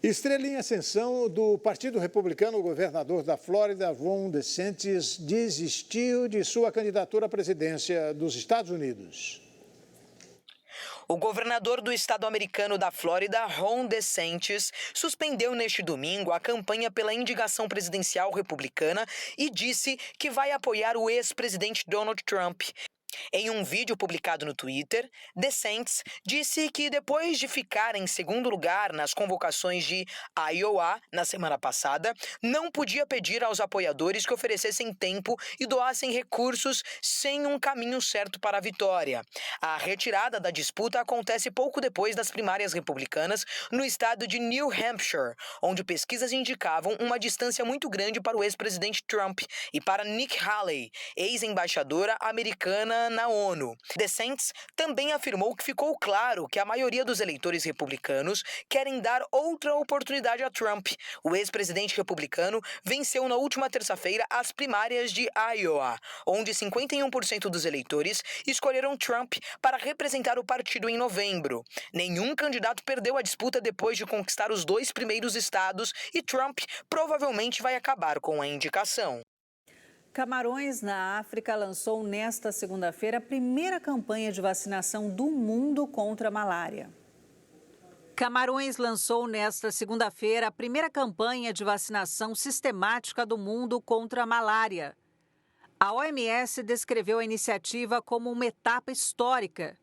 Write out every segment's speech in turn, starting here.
Estrela em ascensão do Partido Republicano, o governador da Flórida, Ron DeSantis, desistiu de sua candidatura à presidência dos Estados Unidos. O governador do estado americano da Flórida, Ron DeSantis, suspendeu neste domingo a campanha pela indicação presidencial republicana e disse que vai apoiar o ex-presidente Donald Trump. Em um vídeo publicado no Twitter, DeSantis disse que depois de ficar em segundo lugar nas convocações de Iowa na semana passada, não podia pedir aos apoiadores que oferecessem tempo e doassem recursos sem um caminho certo para a vitória. A retirada da disputa acontece pouco depois das primárias republicanas no estado de New Hampshire, onde pesquisas indicavam uma distância muito grande para o ex-presidente Trump e para Nikki Haley, ex-embaixadora americana na ONU. DeSantis também afirmou que ficou claro que a maioria dos eleitores republicanos querem dar outra oportunidade a Trump. O ex-presidente republicano venceu na última terça-feira as primárias de Iowa, onde 51% dos eleitores escolheram Trump para representar o partido em novembro. Nenhum candidato perdeu a disputa depois de conquistar os 2 primeiros estados e Trump provavelmente vai acabar com a indicação. Camarões, na África, lançou nesta segunda-feira a primeira campanha de vacinação do mundo contra a malária. Camarões lançou nesta segunda-feira a primeira campanha de vacinação sistemática do mundo contra a malária. A OMS descreveu a iniciativa como uma etapa histórica.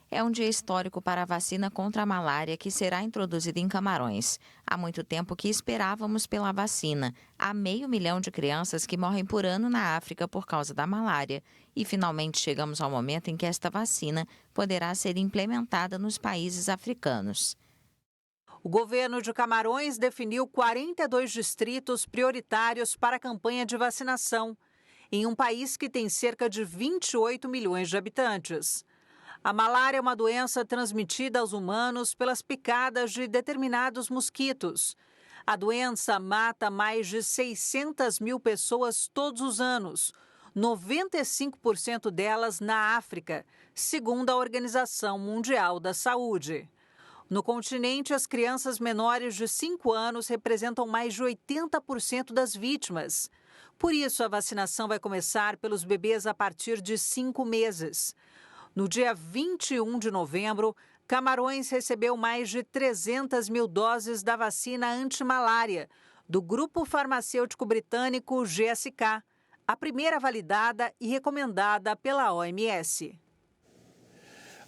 É um dia histórico para a vacina contra a malária que será introduzida em Camarões. Há muito tempo que esperávamos pela vacina. Há 500 mil de crianças que morrem por ano na África por causa da malária. E finalmente chegamos ao momento em que esta vacina poderá ser implementada nos países africanos. O governo de Camarões definiu 42 distritos prioritários para a campanha de vacinação, em um país que tem cerca de 28 milhões de habitantes. A malária é uma doença transmitida aos humanos pelas picadas de determinados mosquitos. A doença mata mais de 600 mil pessoas todos os anos, 95% delas na África, segundo a Organização Mundial da Saúde. No continente, as crianças menores de 5 anos representam mais de 80% das vítimas. Por isso, a vacinação vai começar pelos bebês a partir de 5 meses. No dia 21 de novembro, Camarões recebeu mais de 300 mil doses da vacina antimalária do grupo farmacêutico britânico GSK, a primeira validada e recomendada pela OMS.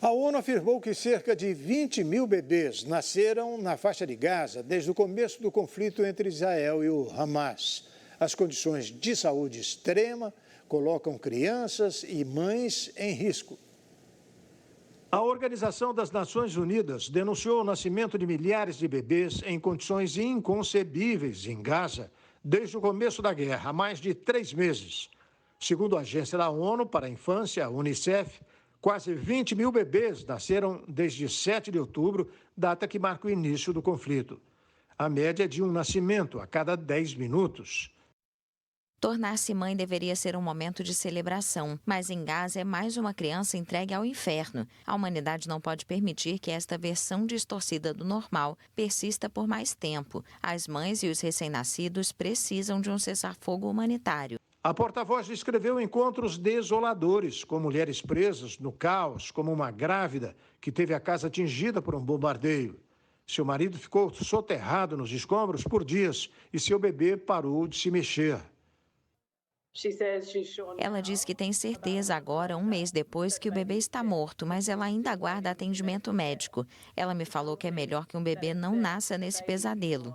A ONU afirmou que cerca de 20 mil bebês nasceram na faixa de Gaza desde o começo do conflito entre Israel e o Hamas. As condições de saúde extrema colocam crianças e mães em risco. A Organização das Nações Unidas denunciou o nascimento de milhares de bebês em condições inconcebíveis em Gaza desde o começo da guerra, há mais de 3 meses. Segundo a Agência da ONU para a Infância, a Unicef, quase 20 mil bebês nasceram desde 7 de outubro, data que marca o início do conflito. A média é de um nascimento a cada 10 minutos. Tornar-se mãe deveria ser um momento de celebração, mas em Gaza é mais uma criança entregue ao inferno. A humanidade não pode permitir que esta versão distorcida do normal persista por mais tempo. As mães e os recém-nascidos precisam de um cessar-fogo humanitário. A porta-voz descreveu encontros desoladores, com mulheres presas no caos, como uma grávida que teve a casa atingida por um bombardeio. Seu marido ficou soterrado nos escombros por dias e seu bebê parou de se mexer. Ela diz que tem certeza agora, um mês depois, que o bebê está morto, mas ela ainda aguarda atendimento médico. Ela me falou que é melhor que um bebê não nasça nesse pesadelo.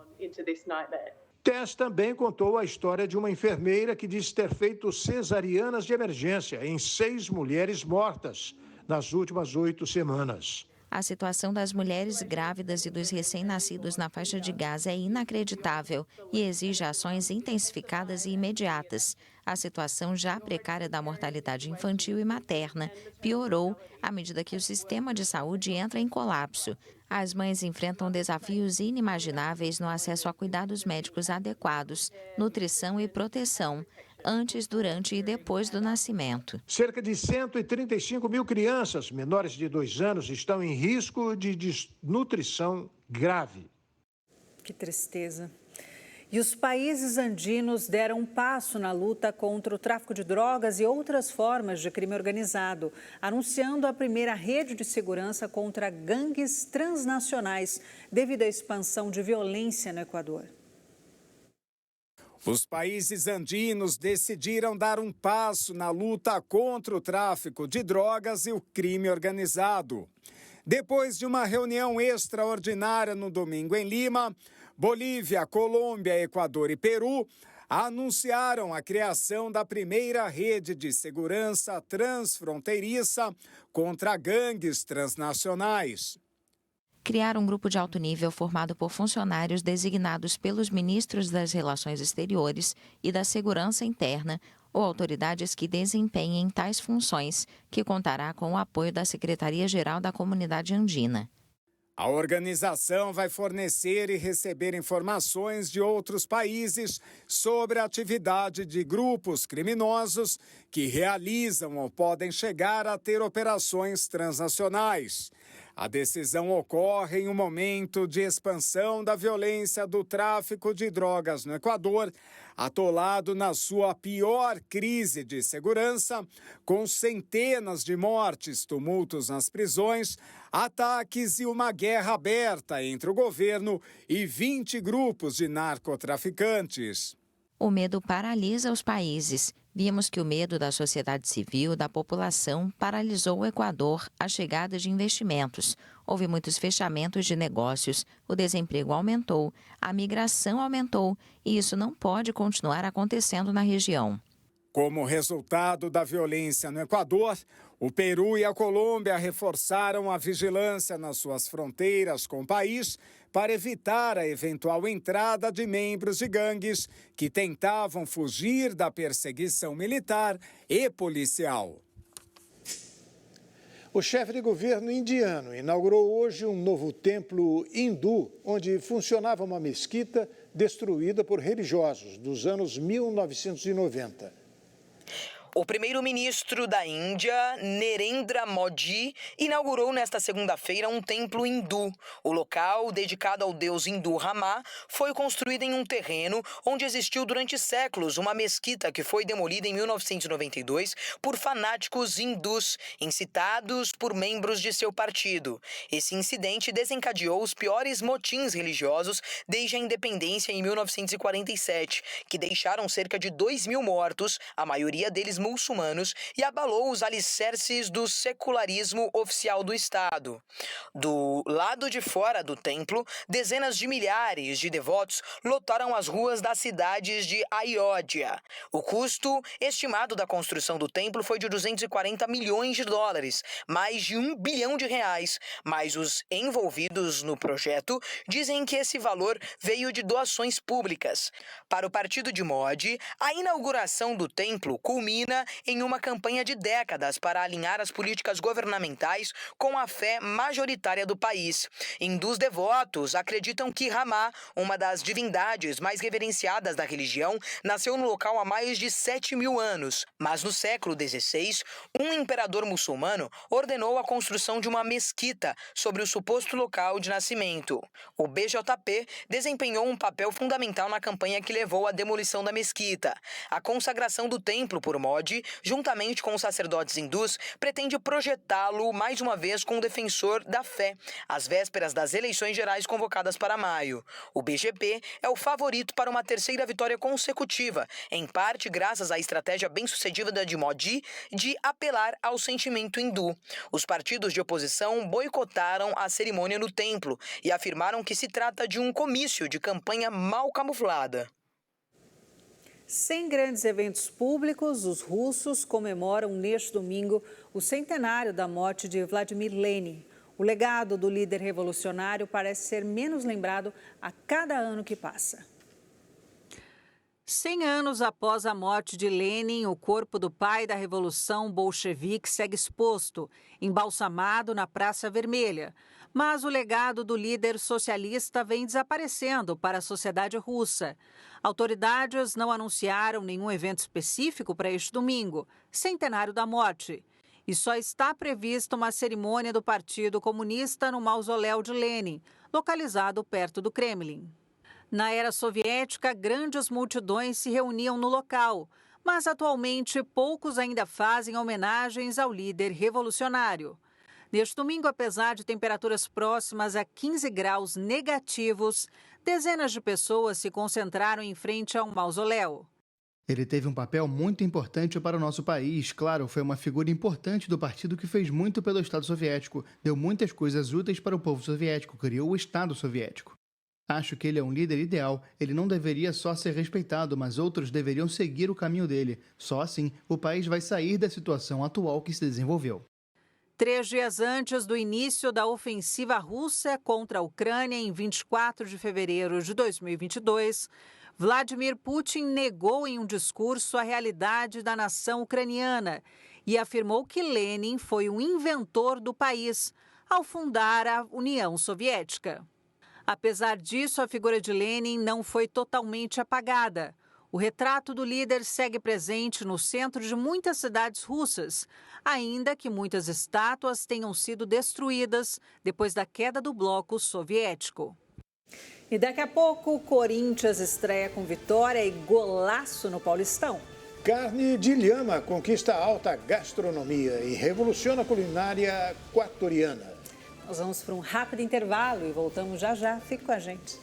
Tess também contou a história de uma enfermeira que diz ter feito cesarianas de emergência em 6 mulheres mortas nas últimas 8 semanas. A situação das mulheres grávidas e dos recém-nascidos na faixa de Gaza é inacreditável e exige ações intensificadas e imediatas. A situação já precária da mortalidade infantil e materna piorou à medida que o sistema de saúde entra em colapso. As mães enfrentam desafios inimagináveis no acesso a cuidados médicos adequados, nutrição e proteção. antes, durante e depois do nascimento. Cerca de 135 mil crianças menores de 2 anos estão em risco de desnutrição grave. Que tristeza. E os países andinos deram um passo na luta contra o tráfico de drogas e outras formas de crime organizado, anunciando a primeira rede de segurança contra gangues transnacionais, devido à expansão de violência no Equador. Os países andinos decidiram dar um passo na luta contra o tráfico de drogas e o crime organizado. Depois de uma reunião extraordinária no domingo em Lima, Bolívia, Colômbia, Equador e Peru anunciaram a criação da primeira rede de segurança transfronteiriça contra gangues transnacionais. Criar um grupo de alto nível formado por funcionários designados pelos ministros das Relações Exteriores e da Segurança Interna ou autoridades que desempenhem tais funções, que contará com o apoio da Secretaria-Geral da Comunidade Andina. A organização vai fornecer e receber informações de outros países sobre a atividade de grupos criminosos que realizam ou podem chegar a ter operações transnacionais. A decisão ocorre em um momento de expansão da violência do tráfico de drogas no Equador, atolado na sua pior crise de segurança, com centenas de mortes, tumultos nas prisões, ataques e uma guerra aberta entre o governo e 20 grupos de narcotraficantes. O medo paralisa os países. Vimos que o medo da sociedade civil, da população, paralisou o Equador à chegada de investimentos. Houve muitos fechamentos de negócios, o desemprego aumentou, a migração aumentou e isso não pode continuar acontecendo na região. Como resultado da violência no Equador, o Peru e a Colômbia reforçaram a vigilância nas suas fronteiras com o país para evitar a eventual entrada de membros de gangues que tentavam fugir da perseguição militar e policial. O chefe de governo indiano inaugurou hoje um novo templo hindu, onde funcionava uma mesquita destruída por religiosos dos anos 1990. O primeiro-ministro da Índia, Narendra Modi, inaugurou nesta segunda-feira um templo hindu. O local, dedicado ao deus hindu Rama, foi construído em um terreno onde existiu durante séculos uma mesquita que foi demolida em 1992 por fanáticos hindus, incitados por membros de seu partido. Esse incidente desencadeou os piores motins religiosos desde a independência em 1947, que deixaram cerca de 2.000 mortos, a maioria deles muçulmanos, e abalou os alicerces do secularismo oficial do Estado. Do lado de fora do templo, dezenas de milhares de devotos lotaram as ruas das cidades de Ayodhya. O custo estimado da construção do templo foi de 240 milhões de dólares, mais de R$1 bilhão, mas os envolvidos no projeto dizem que esse valor veio de doações públicas. Para o partido de Modi, a inauguração do templo culmina em uma campanha de décadas para alinhar as políticas governamentais com a fé majoritária do país. Hindus devotos acreditam que Rama, uma das divindades mais reverenciadas da religião, nasceu no local há mais de 7.000 anos. Mas no século XVI, um imperador muçulmano ordenou a construção de uma mesquita sobre o suposto local de nascimento. O BJP desempenhou um papel fundamental na campanha que levou à demolição da mesquita. A consagração do templo por Modi, juntamente com os sacerdotes hindus, pretende projetá-lo mais uma vez como defensor da fé, às vésperas das eleições gerais convocadas para maio. O BJP é o favorito para uma terceira vitória consecutiva, em parte graças à estratégia bem-sucedida de Modi de apelar ao sentimento hindu. Os partidos de oposição boicotaram a cerimônia no templo e afirmaram que se trata de um comício de campanha mal camuflada. Sem grandes eventos públicos, os russos comemoram neste domingo o centenário da morte de Vladimir Lenin. O legado do líder revolucionário parece ser menos lembrado a cada ano que passa. 100 anos após a morte de Lenin, o corpo do pai da Revolução Bolchevique segue exposto, embalsamado na Praça Vermelha. Mas o legado do líder socialista vem desaparecendo para a sociedade russa. Autoridades não anunciaram nenhum evento específico para este domingo, centenário da morte. E só está prevista uma cerimônia do Partido Comunista no mausoléu de Lenin, localizado perto do Kremlin. Na era soviética, grandes multidões se reuniam no local, mas atualmente poucos ainda fazem homenagens ao líder revolucionário. Neste domingo, apesar de temperaturas próximas a 15 graus negativos, dezenas de pessoas se concentraram em frente a um mausoléu. Ele teve um papel muito importante para o nosso país. Claro, foi uma figura importante do partido que fez muito pelo Estado soviético, deu muitas coisas úteis para o povo soviético, criou o Estado soviético. Acho que ele é um líder ideal. Ele não deveria só ser respeitado, mas outros deveriam seguir o caminho dele. Só assim, o país vai sair da situação atual que se desenvolveu. 3 dias antes do início da ofensiva russa contra a Ucrânia, em 24 de fevereiro de 2022, Vladimir Putin negou em um discurso a realidade da nação ucraniana e afirmou que Lenin foi um inventor do país ao fundar a União Soviética. Apesar disso, a figura de Lenin não foi totalmente apagada. O retrato do líder segue presente no centro de muitas cidades russas, ainda que muitas estátuas tenham sido destruídas depois da queda do bloco soviético. E daqui a pouco, o Corinthians estreia com vitória e golaço no Paulistão. Carne de lhama conquista alta gastronomia e revoluciona a culinária equatoriana. Nós vamos para um rápido intervalo e voltamos já já. Fique com a gente.